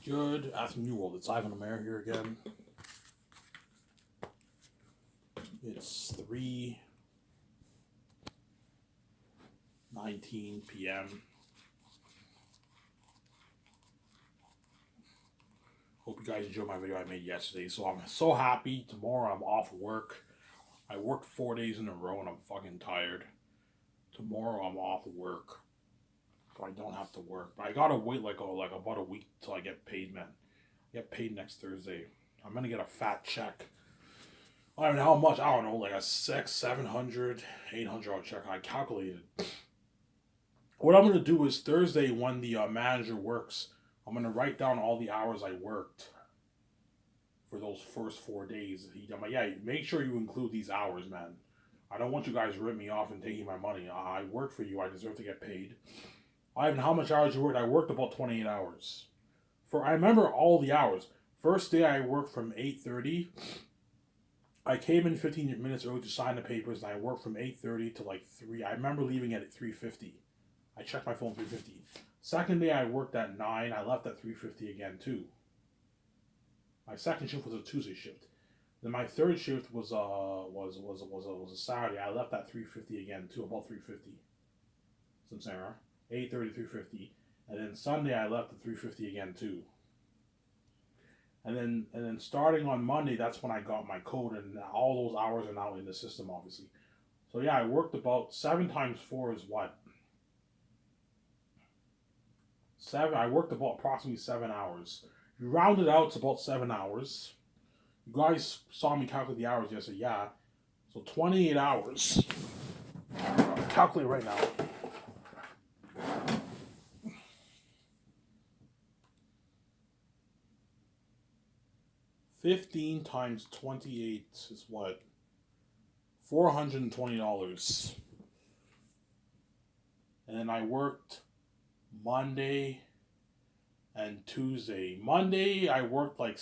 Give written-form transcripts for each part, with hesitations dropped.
Good afternoon, world. It's Ivan Amer here again. It's 3:19 p.m. Hope you guys enjoyed my video I made yesterday. So I'm so happy. Tomorrow I'm off work. I worked 4 days in a row and I'm fucking tired. Tomorrow I'm off work, so I don't have to work. But I gotta wait like about a week till I get paid, man. I get paid next Thursday. I'm gonna get a fat check. I don't know how much. I don't know, like a six, 700, $800 check. I calculated. What I'm gonna do is Thursday when the manager works, I'm gonna write down all the hours I worked for those first 4 days. I'm like, yeah, make sure you include these hours, man. I don't want you guys to rip me off and taking my money. I work for you. I deserve to get paid. I even how much hours you worked? I worked about 28 hours. I remember all the hours. First day I worked from 8:30. I came in 15 minutes early to sign the papers, and I worked from 8:30 to like 3. I remember leaving at 3:50. I checked my phone at 3:50. Second day I worked at 9. I left at 3:50 again too. My second shift was a Tuesday shift. Then my third shift was a Saturday. I left at 3:50 again too, about 3:50. Some Sarah. 8:30 3:50. And then Sunday I left at 3:50 again too. And then starting on Monday, that's when I got my code, and all those hours are now in the system, obviously. So yeah, I worked about 7 times 4 is what? 7. I worked about approximately 7 hours. You round it out, it's about 7 hours. You guys saw me calculate the hours yesterday, yeah. So 28 hours. I'll calculate right now. 15 times 28 is what? $420. And then I worked Monday and Tuesday. Monday I worked like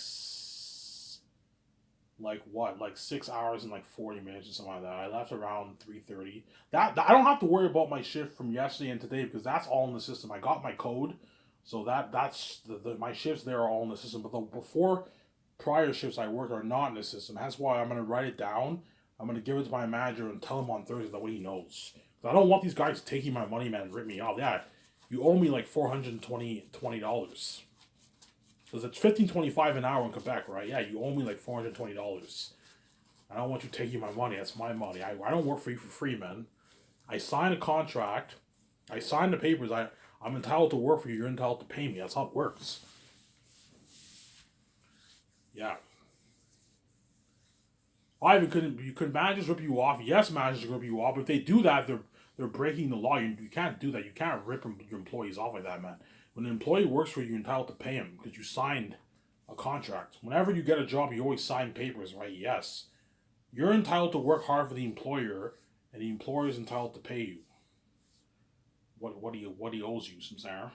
what? Like 6 hours and like 40 minutes or something like that. I left around 3:30. That I don't have to worry about my shift from yesterday and today because that's all in the system. I got my code. So that's my shifts there are all in the system. But the before prior shifts I worked are not in the system. That's why I'm gonna write it down. I'm gonna give it to my manager and tell him on Thursday that way he knows. I don't want these guys taking my money, man, and rip me off. Yeah, you owe me like $420. Because it's 15.25 an hour in Quebec, right? Yeah, you owe me like $420. I don't want you taking my money. That's my money. I don't work for you for free, man. I signed a contract. I signed the papers. I'm entitled to work for you. You're entitled to pay me. That's how it works. Yeah. You could managers rip you off. Yes, managers rip you off. But if they do that, they're breaking the law. You can't do that. You can't rip your employees off like that, man. When an employee works for you, you're entitled to pay him because you signed a contract. Whenever you get a job, you always sign papers, right? Yes. You're entitled to work hard for the employer, and the employer is entitled to pay you. What he owes you, Samsara.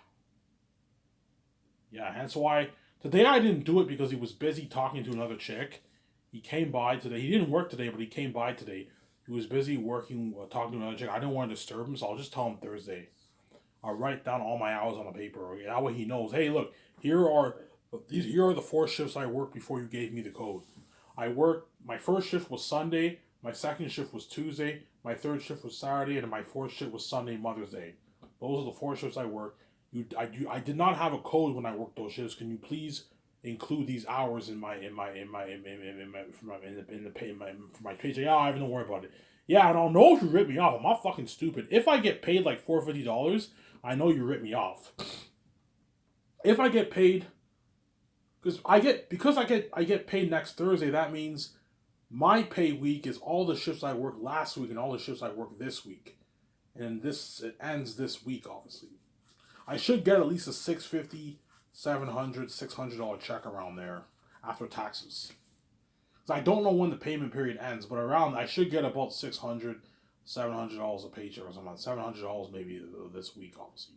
Yeah, that's why today I didn't do it because he was busy talking to another chick. He came by today. He didn't work today, but he came by today. He was busy working, talking to another chick. I didn't want to disturb him, so I'll just tell him Thursday. I'll write down all my hours on a paper. Okay? That way he knows. Hey, look, here are the 4 shifts I worked before you gave me the code. I worked. My first shift was Sunday. My second shift was Tuesday. My third shift was Saturday, and my fourth shift was Sunday, Mother's Day. Those are the 4 shifts I worked. I did not have a code when I worked those shifts. Can you please include these hours in my paycheck? Yeah, I don't worry about it. Yeah, I don't know if you rip me off. I'm not fucking stupid. If I get paid like $450, I know you rip me off. If I get paid, I get paid next Thursday. That means my pay week is all the shifts I worked last week and all the shifts I worked this week, and it ends this week. Obviously, I should get at least a $650, $700, $600 check around there after taxes. I don't know when the payment period ends, but I should get about $600, $700 a paycheck or something. $700 maybe this week, obviously.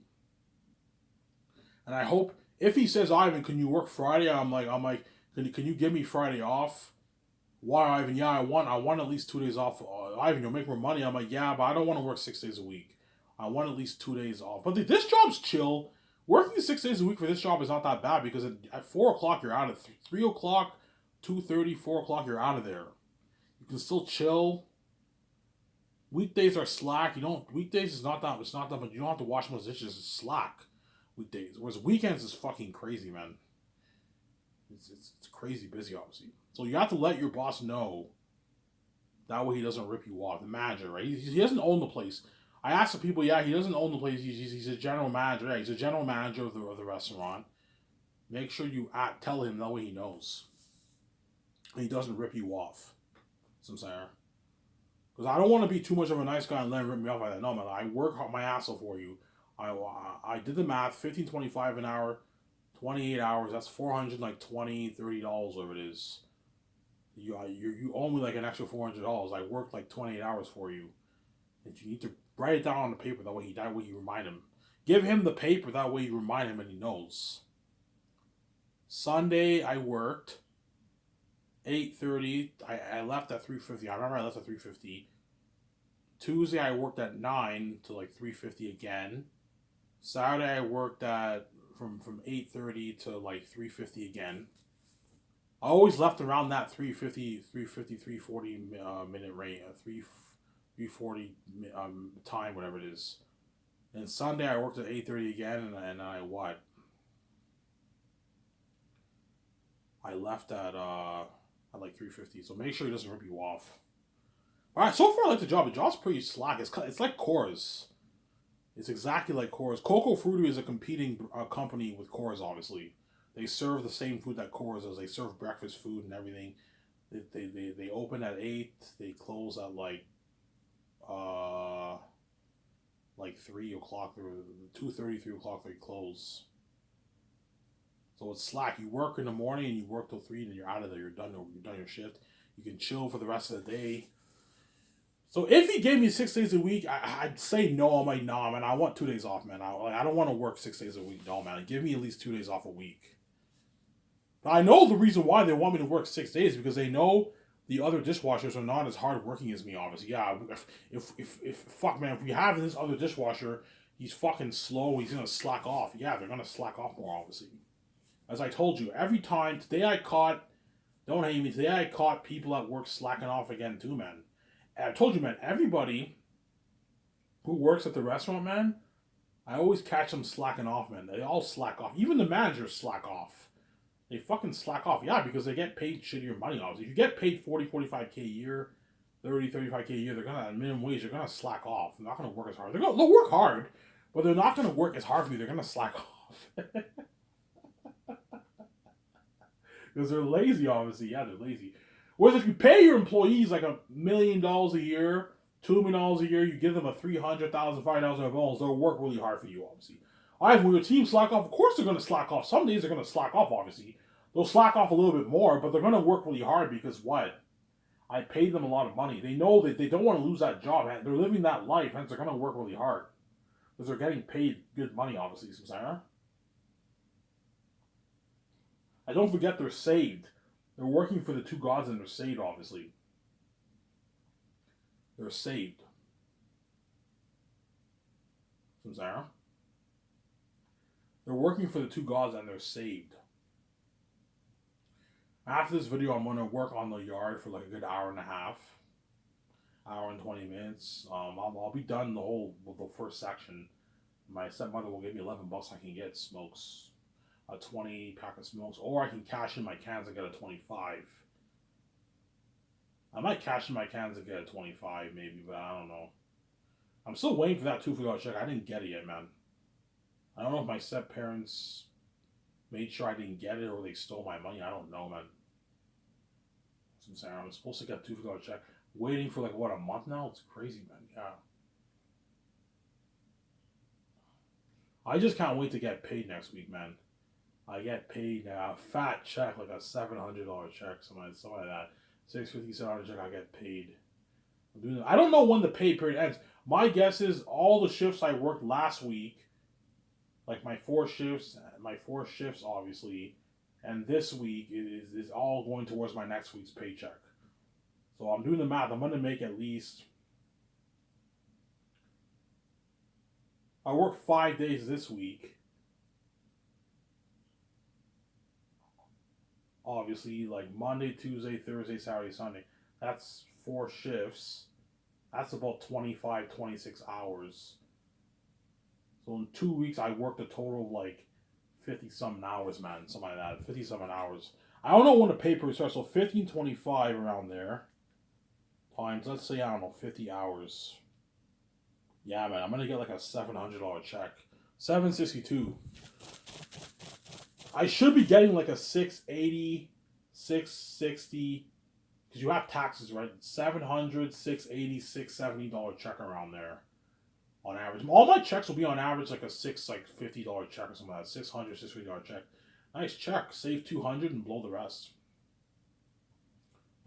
And I hope if he says, Ivan, can you work Friday? I'm like, can you give me Friday off? Why, Ivan? Yeah, I want at least 2 days off. Ivan, you'll make more money. I'm like, yeah, but I don't want to work 6 days a week. I want at least 2 days off. But this job's chill. Working 6 days a week for this job is not that bad because at 4 o'clock you're out of 3 o'clock, 2:30, 4 o'clock you're out of there. You can still chill. Weekdays are slack. You don't. Weekdays is not that. It's not that. But you don't have to wash much dishes. It's slack. Weekdays. Whereas weekends is fucking crazy, man. It's crazy busy, obviously. So you have to let your boss know. That way he doesn't rip you off. The manager, right? He doesn't own the place. I asked the people, yeah, he doesn't own the place. He's a general manager. Yeah, he's a general manager of the restaurant. Make sure you tell him that way he knows. And he doesn't rip you off. That's what I'm saying. Because I don't want to be too much of a nice guy and let him rip me off like that. No, man, I work my ass off for you. I did the math, $15.25 an hour, 28 hours, that's $420, $30, whatever it is. You owe me like an extra $400. I worked like 28 hours for you. And you need to write it down on the paper, that way you remind him. Give him the paper, that way you remind him and he knows. Sunday I worked 8:30. I left at 3:50. I remember I left at 3:50. Tuesday I worked at 9 to like 3:50 again. Saturday I worked at from 8:30 to like 3:50 again. I always left around that 340 minute rate, 340 time, whatever it is. And Sunday I worked at 8:30 again, and I what? I left at like 3:50. So make sure he doesn't rip you off. All right, so far I like the job. The job's pretty slack. It's like Coors. It's exactly like Coors. Coco Fruity is a competing company with Coors, obviously. They serve the same food that Coors does. They serve breakfast food and everything. They open at 8. They close at like 3 o'clock. 2:30, 3 o'clock they close. So it's slack. You work in the morning and you work till 3 and you're out of there. You're done your shift. You can chill for the rest of the day. So if he gave me 6 days a week, I'd say no. I'm like, nah, man, I want 2 days off, man. I don't want to work 6 days a week. No, man. Give me at least 2 days off a week. But I know the reason why they want me to work 6 days, because they know the other dishwashers are not as hard working as me, obviously. Yeah, if fuck, man, if we have this other dishwasher, he's fucking slow, he's going to slack off. Yeah, they're going to slack off more, obviously. As I told you, every time, don't hate me, today I caught people at work slacking off again too, man. I told you, man, everybody who works at the restaurant, man, I always catch them slacking off, man. They all slack off. Even the managers slack off. They fucking slack off. Yeah, because they get paid shittier money, obviously. If you get paid 40, 45K a year, 30, 35K a year, they're going to, at minimum wage, they're going to slack off. They're not going to work as hard. They'll work hard, but they're not going to work as hard for you. They're going to slack off. Because they're lazy, obviously. Yeah, they're lazy. Whereas if you pay your employees like $1 million a year, $2 million a year, you give them a $300,000, $5,000 bonus, they'll work really hard for you, obviously. All right, when your team slack off, of course they're going to slack off. Some days they're going to slack off, obviously. They'll slack off a little bit more, but they're going to work really hard because what? I paid them a lot of money. They know that they don't want to lose that job. They're living that life, hence they're going to work really hard. Because they're getting paid good money, obviously, Susanna. And don't forget they're saved. They're working for the two gods and they're saved, obviously. They're saved. Susanna. They're working for the two gods and they're saved. After this video, I'm going to work on the yard for like a good hour and a half. Hour and 20 minutes. I'll be done the first section. My stepmother will give me $11 I can get smokes. A 20 pack of smokes. Or I can cash in my cans and get a 25. I might cash in my cans and get a 25 maybe, but I don't know. I'm still waiting for that $2 check. I didn't get it yet, man. I don't know if my step parents made sure I didn't get it or they stole my money. I don't know, man. I'm saying I'm supposed to get a $2 check. Waiting for like what, a month now? It's crazy, man. Yeah. I just can't wait to get paid next week, man. I get paid a fat check, like a $700 check, something like that. $650 check, I get paid. I don't know when the pay period ends. My guess is all the shifts I worked last week, like my four shifts, obviously, and this week is all going towards my next week's paycheck. So I'm doing the math. I'm going to make at least... I worked 5 days this week. Obviously, like Monday, Tuesday, Thursday, Saturday, Sunday. That's 4 shifts. That's about 25, 26 hours. So in 2 weeks, I worked a total of like 50 something hours, man. Something like that. 50 something hours. I don't know when the paper starts. So 1525 around there. Times, let's say, I don't know, 50 hours. Yeah, man. I'm going to get like a $700 check. 762. I should be getting like a 680, 660. Because you have taxes, right? 700, 680, $670 check around there. On average, all my checks will be on average like a $50 check or something like that. 600, $650 check. Nice check. Save 200 and blow the rest.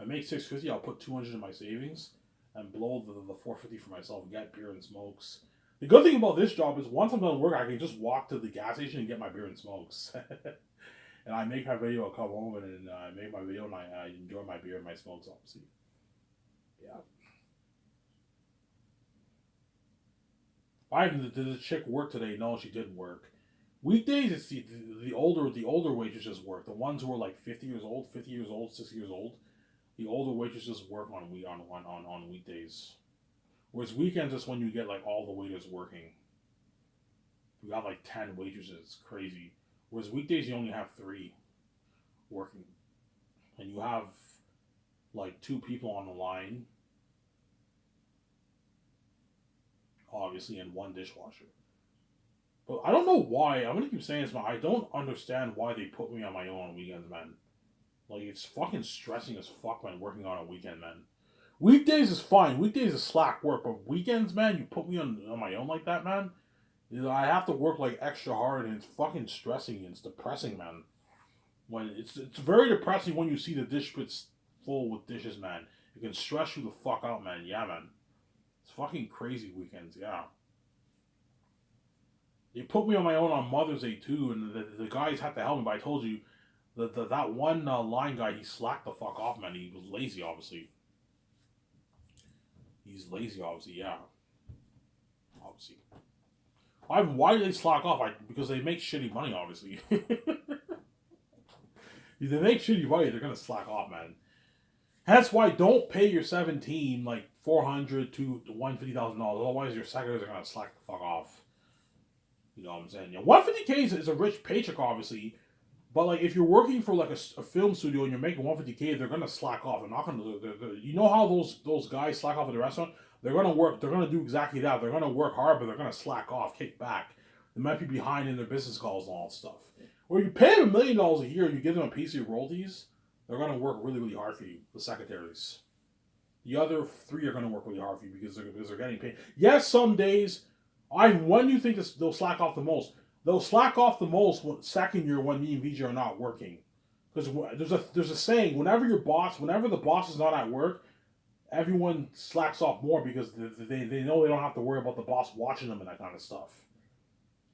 I make 650. I'll put 200 in my savings and blow the 450 for myself. Get beer and smokes. The good thing about this job is once I'm done work, I can just walk to the gas station and get my beer and smokes. And I make my video. I come home and I make my video and I enjoy my beer and my smokes. Obviously, yeah. Did the chick work today? No, she didn't work. Weekdays, it's the older waitresses work. The ones who are like 50 years old, 60 years old. The older waitresses work on weekdays. Whereas weekends is when you get like all the waiters working. You got like 10 waitresses. It's crazy. Whereas weekdays you only have 3 working, and you have like 2 people on the line, obviously, and 1 dishwasher. But I don't know why. I'm gonna keep saying this, man. I don't understand why they put me on my own on weekends, man. Like, it's fucking stressing as fuck, man, working on a weekend, man. Weekdays is fine. Weekdays is slack work, but weekends, man, you put me on my own like that, man. You know, I have to work like extra hard, and it's fucking stressing. It's depressing, man. When it's very depressing when you see the dish pits full with dishes, man. It can stress you the fuck out, man. Yeah, man. It's fucking crazy weekends. Yeah. They put me on my own on Mother's Day too, and the guys had to help me. But I told you, that one line guy, he slacked the fuck off, man. He was lazy, obviously. He's lazy, obviously. Yeah, obviously. Why do they slack off? Because they make shitty money, obviously. If they make shitty money, they're gonna slack off, man. That's why don't pay your 17 like $400 to $150,000. Otherwise, your secretaries are gonna slack the fuck off. You know what I'm saying? Yeah, 150K is a rich paycheck, obviously. But like, if you're working for like a film studio and you're making 150K, they're gonna slack off. They're not gonna. You know how those guys slack off at the restaurant? They're gonna work. They're gonna do exactly that. They're gonna work hard, but they're gonna slack off, kick back. They might be behind in their business calls and all that stuff. Or you pay them $1 million a year and you give them a piece of your royalties, they're gonna work really, really hard for you. The secretaries. The other 3 are gonna work really hard for you because they're getting paid. Yes, some days. When do you think they'll slack off the most? They'll slack off the most second year when me and VJ are not working, because there's a saying: whenever the boss is not at work, everyone slacks off more because they know they don't have to worry about the boss watching them and that kind of stuff.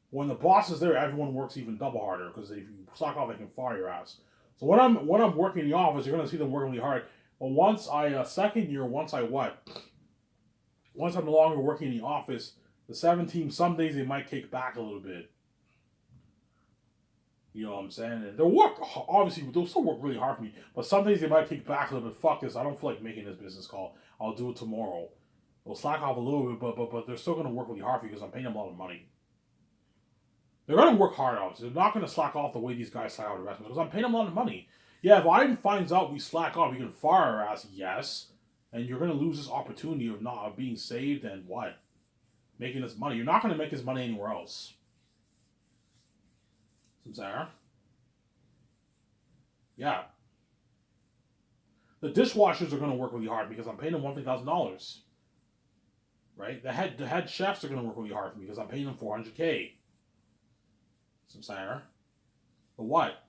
When the boss is there, everyone works even double harder because if you slack off, they can fire your ass. So when I'm working in the office, you're gonna see them working really hard. But once second year, once I'm no longer working in the office, the 17 some days they might kick back a little bit. You know what I'm saying? And they'll work, obviously, they'll still work really hard for me. But some days they might kick back a little bit. Fuck this, I don't feel like making this business call. I'll do it tomorrow. They'll slack off a little bit, but they're still going to work really hard for me because I'm paying them a lot of money. They're going to work hard, obviously. They're not going to slack off the way these guys slack off the rest because I'm paying them a lot of money. Yeah, if Biden finds out we slack off, he can fire our ass, yes. And you're going to lose this opportunity of being saved and what? Making this money. You're not going to make this money anywhere else. Sarah? Yeah. The dishwashers are going to work really hard because I'm paying them $150,000. Right? The head chefs are going to work really hard for me because I'm paying them $400K. Sarah? The what?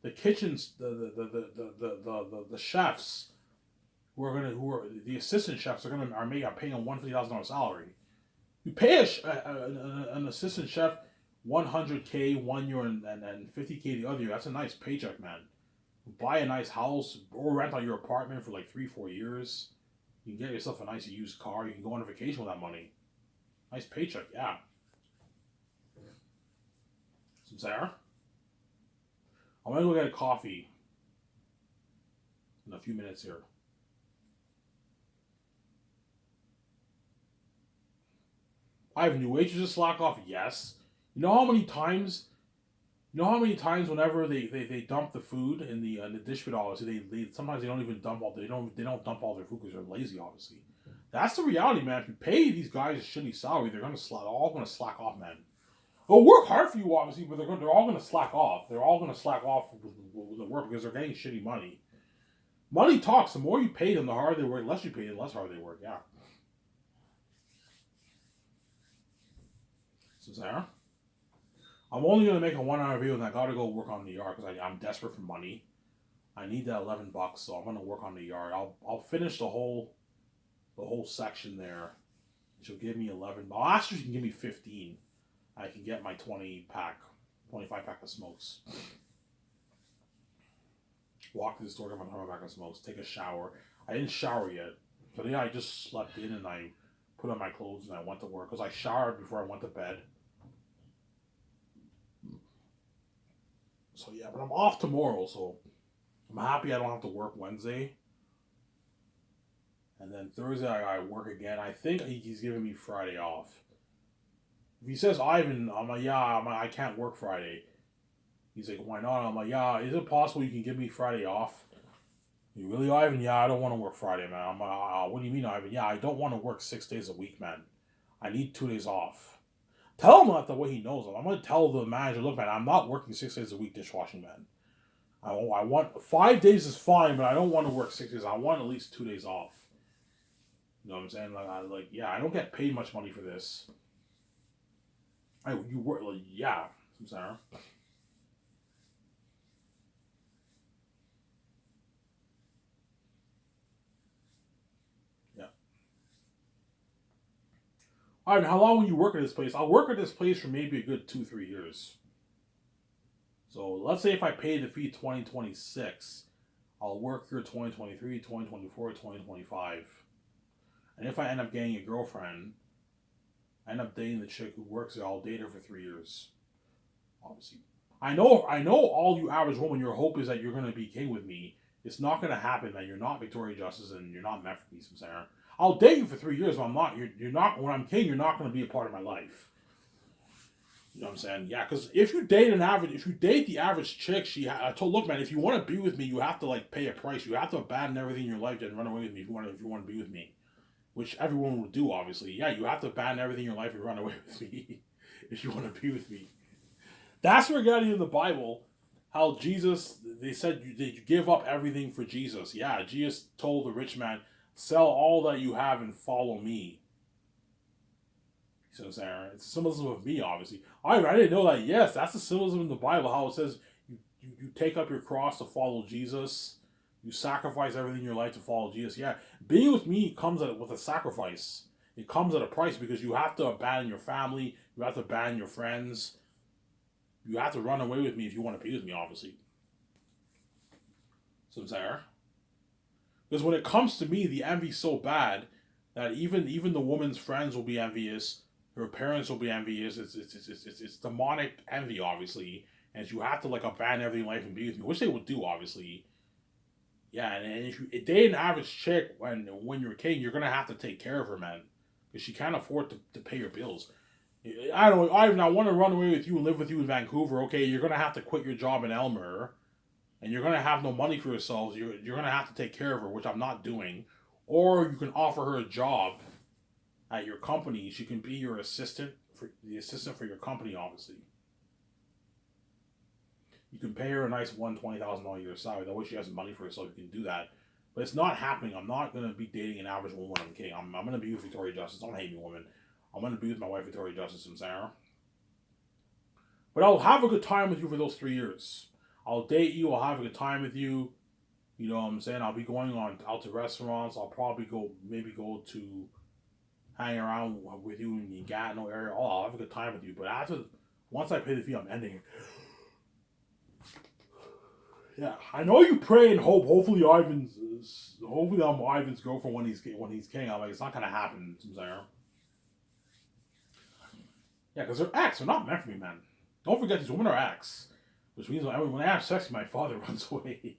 The kitchens, the chefs who are the assistant chefs are paying them $150,000 salary. You pay an assistant chef $100K 1 year and $50K the other year. That's a nice paycheck, man. Buy a nice house or rent out your apartment for like 3-4 years. You can get yourself a nice used car. You can go on a vacation with that money. Nice paycheck, yeah. Sarah? I'm gonna go get a coffee in a few minutes here. I have new wages to slack off. Yes. You know how many times? You know how many times whenever they dump the food in the dish pit, obviously they sometimes they don't even dump all they don't dump all their food because they're lazy. Obviously, that's the reality, man. If you pay these guys a shitty salary, all gonna slack off, man. They'll work hard for you, obviously, but they're all gonna slack off. They're all gonna slack off with the work because they're getting shitty money. Money talks. The more you pay them, the harder they work. The less you pay them, the less hard they work. Yeah. So Sarah, I'm only gonna make a 1 hour video, and I gotta go work on the yard because I'm desperate for money. I need that $11, so I'm gonna work on the yard. I'll finish the whole section there. She'll give me 11. I'll ask her if she can give me 15. I can get my 25 pack of smokes. Walk to the store, get my 25 pack of smokes, take a shower. I didn't shower yet. Today I just slept in and I put on my clothes and I went to work because I showered before I went to bed. So yeah, but I'm off tomorrow, so I'm happy I don't have to work Wednesday. And then Thursday I work again. I think he's giving me Friday off. If he says Ivan, I'm like, yeah, I can't work Friday. He's like, why not? I'm like, yeah, is it possible you can give me Friday off? You really, Ivan? Yeah, I don't want to work Friday, man. I'm like, what do you mean, Ivan? Yeah, I don't want to work 6 days a week, man. I need 2 days off. Tell him that the way he knows him. I'm going to tell the manager, look, man, I'm not working 6 days a week dishwashing, man. I want 5 days is fine, but I don't want to work 6 days. I want at least 2 days off. You know what I'm saying? Yeah, I don't get paid much money for this. You work, like, yeah, Sarah. Yeah. All right, how long will you work at this place? I'll work at this place for maybe a good 2-3 years. So let's say if I pay the fee 2026, I'll work here 2023, 2024, 2025. And if I end up getting a girlfriend, I end up dating the chick who works there, I'll date her for 3 years. Obviously. I know all you average women, your hope is that you're gonna be king with me. It's not gonna happen, man. You're not Victoria Justice and you're not meant for me, Sarah. I'll date you for 3 years, but I'm not you're not when I'm king, you're not gonna be a part of my life. You know what I'm saying? Yeah, because if you date the average chick, I told, look, man, if you want to be with me, you have to like pay a price. You have to abandon everything in your life and run away with me if you want to be with me, which everyone would do, obviously. Yeah, you have to abandon everything in your life and run away with me if you want to be with me. That's where getting in the Bible, how Jesus, they said you give up everything for Jesus. Yeah, Jesus told the rich man, sell all that you have and follow me. So Sarah, it's a symbolism of me, obviously. I didn't know that. Yes, that's the symbolism in the Bible. How it says you take up your cross to follow Jesus. You sacrifice everything in your life to follow Jesus. Yeah, being with me comes with a sacrifice. It comes at a price because you have to abandon your family. You have to abandon your friends. You have to run away with me if you want to be with me, obviously. So Sarah, because when it comes to me, the envy's so bad that even the woman's friends will be envious. Her parents will be envious. It's demonic envy, obviously, and you have to like abandon everything in life and be with me, which they would do, obviously. Yeah, and if you date an average chick when you're a king, you're gonna have to take care of her, man, because she can't afford to pay your bills. I don't. I want to run away with you and live with you in Vancouver. Okay, you're gonna have to quit your job in Elmer, and you're gonna have no money for yourselves. You're gonna have to take care of her, which I'm not doing, or you can offer her a job at your company. She can be your assistant for your company, obviously. You can pay her a nice $20,000 a year salary. That way she has money for herself. You can do that. But it's not happening. I'm not going to be dating an average woman when I'm king. I'm going to be with Victoria Justice. Don't hate me, woman. I'm going to be with my wife, Victoria Justice, and Sarah. But I'll have a good time with you for those 3 years. I'll date you. I'll have a good time with you. You know what I'm saying? I'll be going out to restaurants. I'll probably go to hang around with you in the Gatineau area. Oh, I'll have a good time with you. But once I pay the fee, I'm ending it. Yeah, I know you pray and hope. Hopefully I'm Ivan's girlfriend when he's king. I'm like, it's not gonna happen, Sarah. Yeah, because they're ex. They're not meant for me, man. Don't forget these women are ex. Which means when I have sex, my father runs away.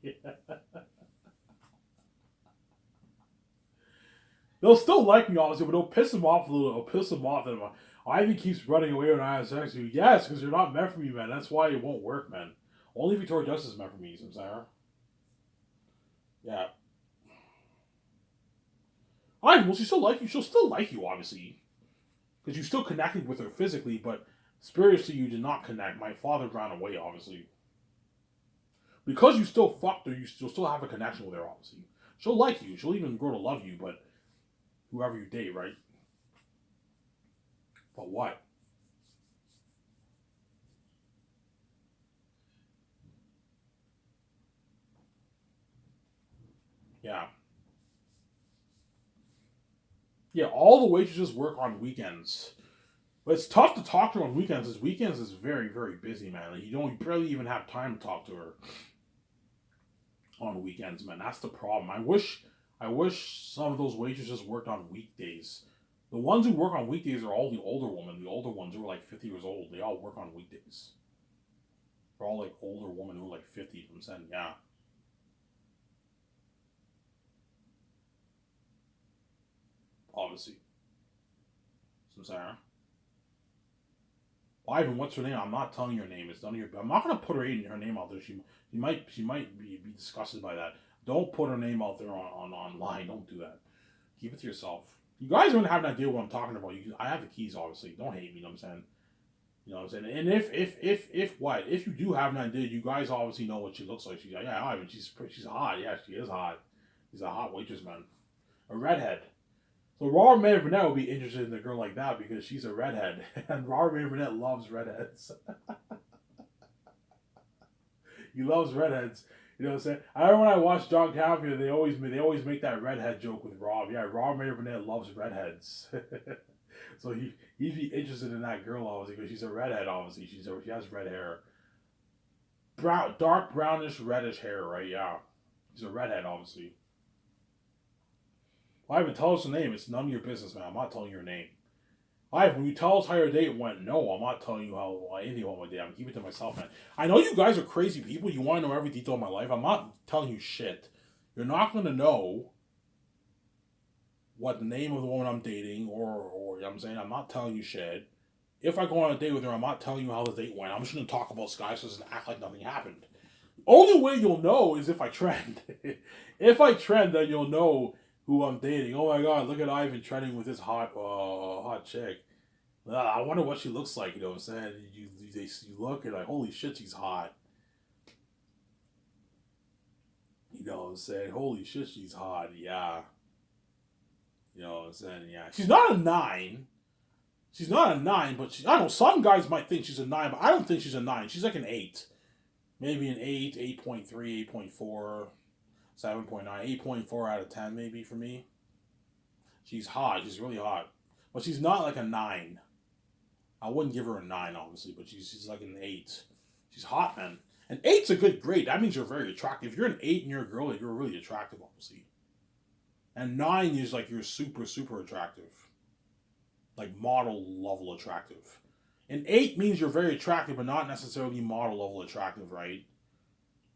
They'll still like me, obviously, but it'll piss them off a little. It'll piss them off that Ivy keeps running away when I have sex with you. Yes, because you're not meant for me, man. That's why it won't work, man. Only Victoria Justice is meant for me, Sarah. Yeah. Ivy, will she still like you? She'll still like you, obviously. Because you still connected with her physically, but spiritually you did not connect. My father ran away, obviously. Because you still fucked her, you'll still have a connection with her, obviously. She'll like you. She'll even grow to love you, but whoever you date, right? But what? Yeah. Yeah, all the waitresses work on weekends. But it's tough to talk to her on weekends, because weekends is very, very busy, man. Like, you barely even have time to talk to her on weekends, man. That's the problem. I wish some of those waitresses worked on weekdays. The ones who work on weekdays are all the older women. The older ones who are like 50 years old. They all work on weekdays. They're all like older women who are like 50 from saying, yeah, obviously. Some Sarah. Ivan, what's her name? I'm not telling you her name. It's none of your. I'm not gonna put her name out there. She might be disgusted by that. Don't put her name out there on online. Don't do that. Keep it to yourself. You guys don't have an idea what I'm talking about. I have the keys, obviously. Don't hate me. You know what I'm saying? You know what I'm saying? And if you do have an idea, you guys obviously know what she looks like. She's like, yeah, Ivan, she's hot. Yeah, she is hot. She's a hot waitress, man. A redhead. So Robert May Burnett would be interested in a girl like that because she's a redhead, and Robert May Burnett loves redheads. He loves redheads. You know what I'm saying? I remember when I watched John Cavier, they always make that redhead joke with Rob. Yeah, Robert May Burnett loves redheads. So he'd be interested in that girl obviously because she's a redhead. Obviously, she has red hair, dark brownish reddish hair, right? Yeah, she's a redhead obviously. Well, Ivan, tell us the name. It's none of your business, man. I'm not telling you your name. Ivan, when you tell us how your date went, no, I'm not telling you how anything went with my date. I'm keeping it to myself, man. I know you guys are crazy people. You want to know every detail of my life. I'm not telling you shit. You're not going to know what the name of the woman I'm dating, or you know what I'm saying, I'm not telling you shit. If I go on a date with her, I'm not telling you how the date went. I'm just going to talk about Sky Sisters and act like nothing happened. Only way you'll know is if I trend. If I trend, then you'll know who I'm dating. Oh my god, look at Ivan trending with this hot chick. I wonder what she looks like. You know what I'm saying? You look and like, holy shit, she's hot. You know what I'm saying? Holy shit, she's hot. Yeah. You know what I'm saying? Yeah. She's not a 9. She's not a 9, but I don't know. Some guys might think she's a 9, but I don't think she's a 9. She's like an 8. Maybe an 8, 8.3, 8.4, 7.9, 8.4 out of 10, maybe for me. She's hot. She's really hot. But she's not like a 9. I wouldn't give her a 9, obviously, but she's like an 8. She's hot, man. An 8's a good grade. That means you're very attractive. If you're an 8 and you're a girl, you're really attractive, obviously. And 9 is like you're super, super attractive. Like model level attractive. An 8 means you're very attractive, but not necessarily model level attractive, right?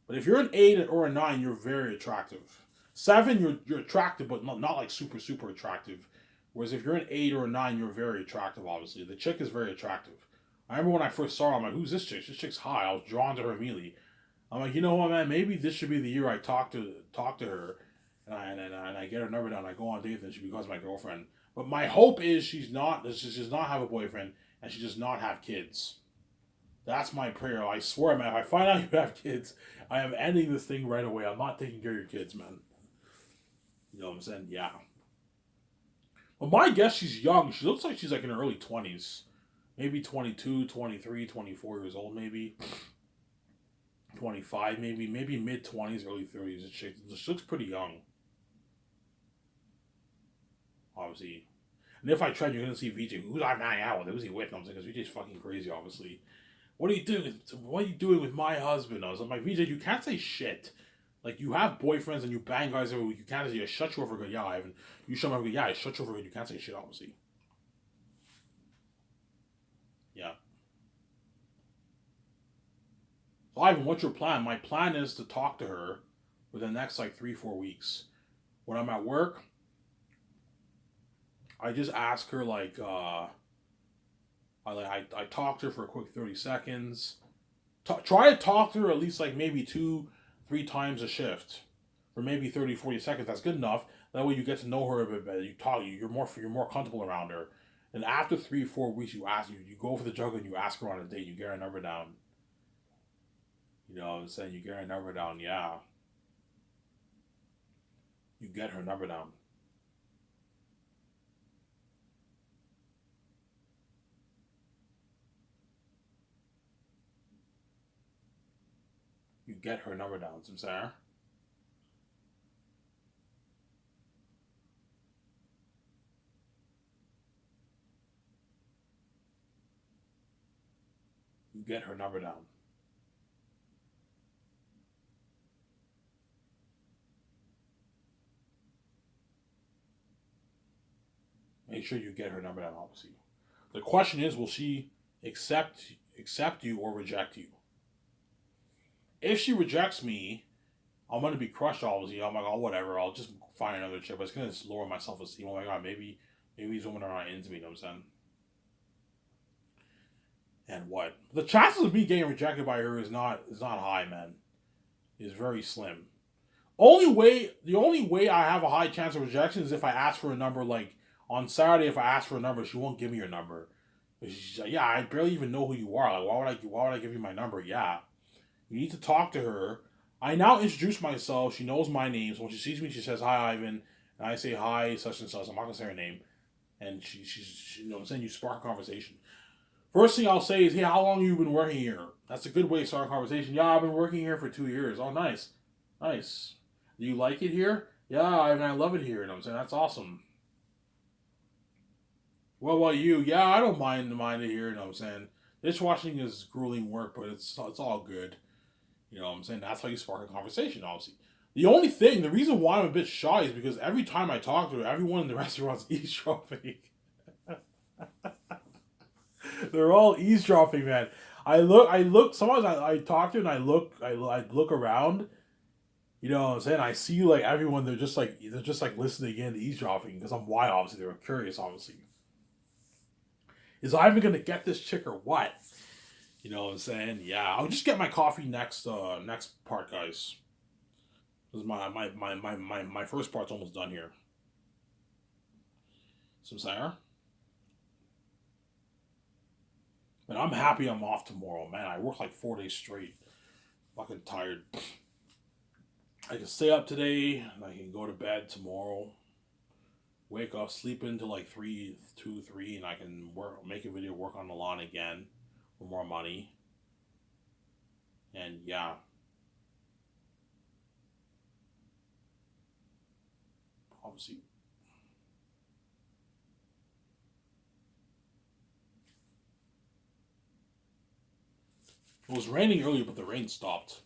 But if you're an 8 or a 9, you're very attractive. 7, you're attractive, but not like super, super attractive. Whereas if you're an 8 or a 9, you're very attractive, obviously. The chick is very attractive. I remember when I first saw her, I'm like, who's this chick? This chick's hot. I was drawn to her immediately. I'm like, you know what, man? Maybe this should be the year I talk to her, and I get her number down. I go on dates, and she becomes my girlfriend. But my hope is she does not have a boyfriend, and she does not have kids. That's my prayer. I swear, man. If I find out you have kids, I am ending this thing right away. I'm not taking care of your kids, man. You know what I'm saying? Yeah. Well, my guess, she's young. She looks like she's like in her early 20s. Maybe 22, 23, 24 years old, maybe. 25, maybe mid 20s, early 30s. She looks pretty young, obviously. And if I trend, you're gonna see VJ. Who's I'm hanging out with? Who's he with? I'm saying because VJ's fucking crazy, obviously. What are you doing? What are you doing with my husband? I was like, VJ, you can't say shit. Like, you have boyfriends and you bang guys every week. You can't say, yeah, shut you over good. Yeah, Ivan. You shut me over good. Yeah, I shut you over good. You can't say shit, obviously. Yeah. So Ivan, what's your plan? My plan is to talk to her within the next like 3-4 weeks. When I'm at work, I just ask her like I talk to her for a quick 30 seconds. Try to talk to her at least like maybe 2-3 times a shift for maybe 30-40 seconds. That's good enough. That way you get to know her a bit better. You're more comfortable around her. And after 3-4 weeks, you go for the juggle and you ask her on a date. You get her number down. You know what I'm saying? You get her number down. Yeah, you get her number down. You get her number down. Some Sarah. You get her number down. Make sure you get her number down. Obviously, the question is, will she accept you or reject you? If she rejects me, I'm gonna be crushed. Obviously, I'm like, oh whatever. I'll just find another chick. But it's gonna lower my self esteem. Oh my god, maybe these women are not into me. You know what I'm saying? And what the chances of me getting rejected by her is not high, man. It's very slim. The only way I have a high chance of rejection is if I ask for a number. Like on Saturday, if I ask for a number, she won't give me her number. She's like, yeah, I barely even know who you are. Like, why would I give you my number? Yeah, you need to talk to her. I now introduce myself. She knows my name. So when she sees me, she says, "Hi, Ivan," and I say, "Hi, such and such." I'm not gonna say her name, and you know, what I'm saying, you spark a conversation. First thing I'll say is, "Hey, how long have you been working here?" That's a good way to start a conversation. Yeah, I've been working here for 2 years. Oh, nice, nice. Do you like it here? Yeah, I love it here. You know what I'm saying? That's awesome. What about you? Yeah, I don't mind it here. You know what I'm saying? Dishwashing is grueling work, but it's all good. You know what I'm saying? That's how you spark a conversation, obviously. The reason why I'm a bit shy is because every time I talk to her, everyone in the restaurant's eavesdropping. They're all eavesdropping, man. Sometimes I talk to her and I look around, you know what I'm saying? I see like everyone, they're just like listening in, eavesdropping, because I'm white, obviously. They were curious, obviously. Is Ivan gonna get this chick or what? You know what I'm saying? Yeah, I'll just get my coffee next part, guys. This is my first part's almost done here. Some Sarah. And I'm happy I'm off tomorrow, man. I worked like 4 days straight. Fucking tired. I can stay up today and I can go to bed tomorrow. Wake up, sleep into like 3, 2, 3, and I can make a video, work on the lawn again for more money. And yeah, obviously it was raining earlier, but the rain stopped.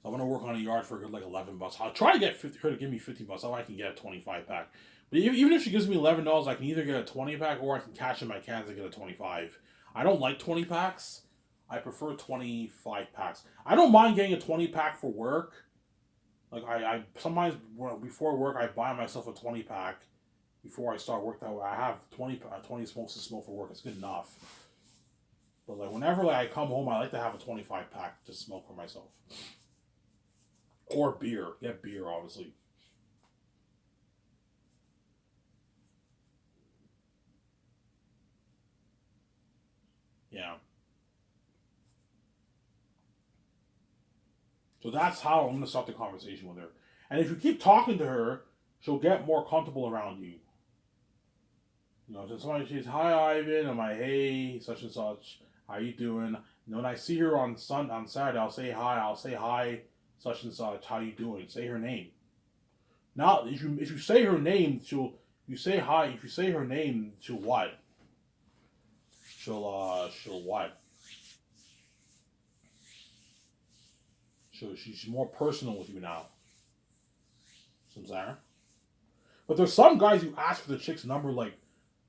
So I'm gonna work on a yard for a good like $11. I'll try to get her to give me $50. So I can get a 25 pack. But even if she gives me $11, I can either get a 20 pack or I can cash in my cans and get a 25. I don't like 20 packs. I prefer 25 packs. I don't mind getting a 20 pack for work. Like I sometimes before work I buy myself a 20 pack before I start work. That way I have 20 smokes to smoke for work. It's good enough. But like whenever like I come home, I like to have a 25 pack to smoke for myself. Or beer. Get beer, obviously. Yeah. So that's how I'm gonna start the conversation with her. And if you keep talking to her, she'll get more comfortable around you. You know, so somebody says, "Hi, Ivan," I'm like, "Hey, such and such, how you doing?" You know, when I see her on Saturday, I'll say hi. I'll say hi, such and such, how you doing? Say her name. Now, if you say her name, you say hi. If you say her name, she'll what? She'll what? She's more personal with you now. Some Sarah. But there's some guys who ask for the chick's number like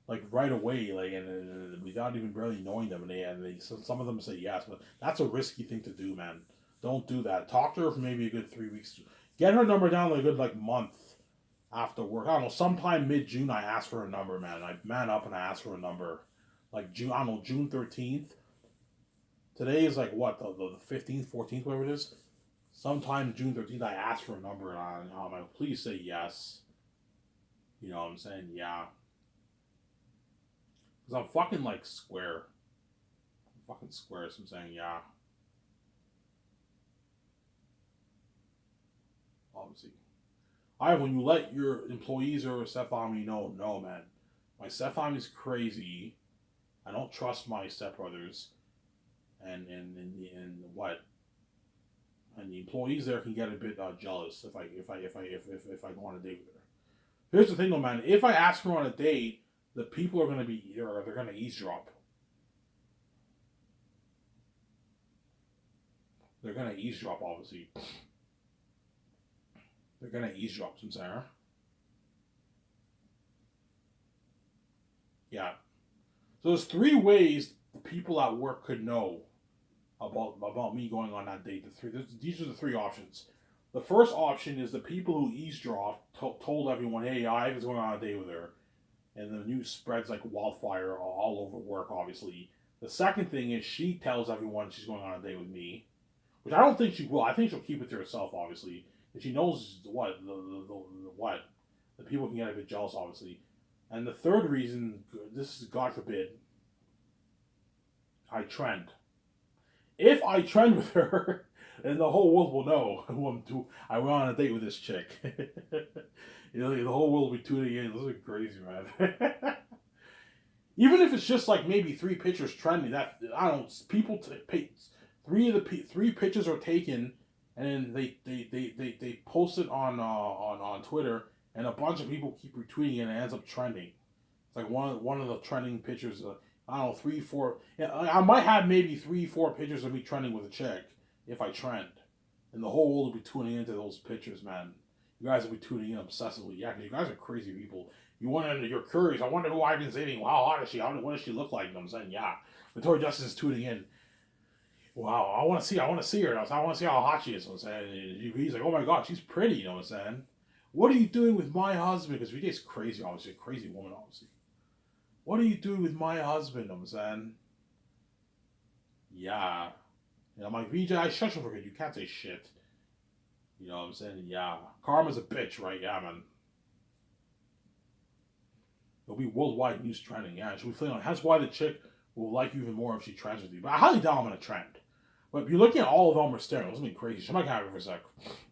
like right away, like and without even barely knowing them, and some of them say yes, but that's a risky thing to do, man. Don't do that. Talk to her for maybe a good 3 weeks. Get her number down like a good like month after work. I don't know. Sometime mid June, I asked for a number, man. I man up and I asked for a number, like June. I don't know, June 13th. Today is like what the 15th, 14th, whatever it is. Sometime June 13th, I asked for a number, and I'm like, please say yes. You know what I'm saying? Yeah. Because I'm fucking like square. I'm fucking square, so I'm saying yeah. Obviously. When you let your employees or step family know, no, man. My step family's crazy. I don't trust my stepbrothers. And what? And the employees there can get a bit jealous if I go on a date with her. Here's the thing, though, man. If I ask her on a date, the people are gonna be or they're gonna eavesdrop. They're gonna eavesdrop, obviously. They're gonna eavesdrop, some Sarah. Yeah. So there's three ways people at work could know about me going on that date. These are the three options. The first option is the people who eavesdrop told everyone, "Hey, Ivan's going on a date with her," and the news spreads like wildfire all over work. Obviously, the second thing is she tells everyone she's going on a date with me, which I don't think she will. I think she'll keep it to herself, obviously, and she knows what the people can get a bit jealous, obviously. And the third reason, this is God forbid, I trend. If I trend with her, then the whole world will know I went on a date with this chick. You know, the whole world will be tuning in. This is crazy, man. Even if it's just like maybe three pictures trending, that I don't. People pay, three pictures are taken, and then they post it on Twitter, and a bunch of people keep retweeting it, and it ends up trending. It's like one of the trending pictures. I don't know, three, four. Yeah, I might have maybe three, four pictures of me trending with a chick if I trend, and the whole world will be tuning into those pictures, man. You guys will be tuning in obsessively, yeah, because you guys are crazy people. You're curious. I wonder who Ivan's dating. How hot is she? What does she look like? You know what I'm saying, yeah. Victoria Justice is tuning in. Wow, I want to see. I want to see her. I want to see how hot she is. You know what I'm saying, he's like, oh my god, she's pretty. You know what I'm saying. What are you doing with my husband? Because VJ's crazy, obviously, a crazy woman, obviously. What are you doing with my husband? You know what I'm saying. Yeah. And I'm like, VJ, I shut you for good. You can't say shit. You know what I'm saying? Yeah. Karma's a bitch, right? Yeah, man. It'll be worldwide news trending. Yeah, she'll be feeling like that's why the chick will like you even more if she trends with you. But I highly doubt I'm gonna trend. But if you're looking at all of them are staring, it's gonna be crazy. She might have it for a sec.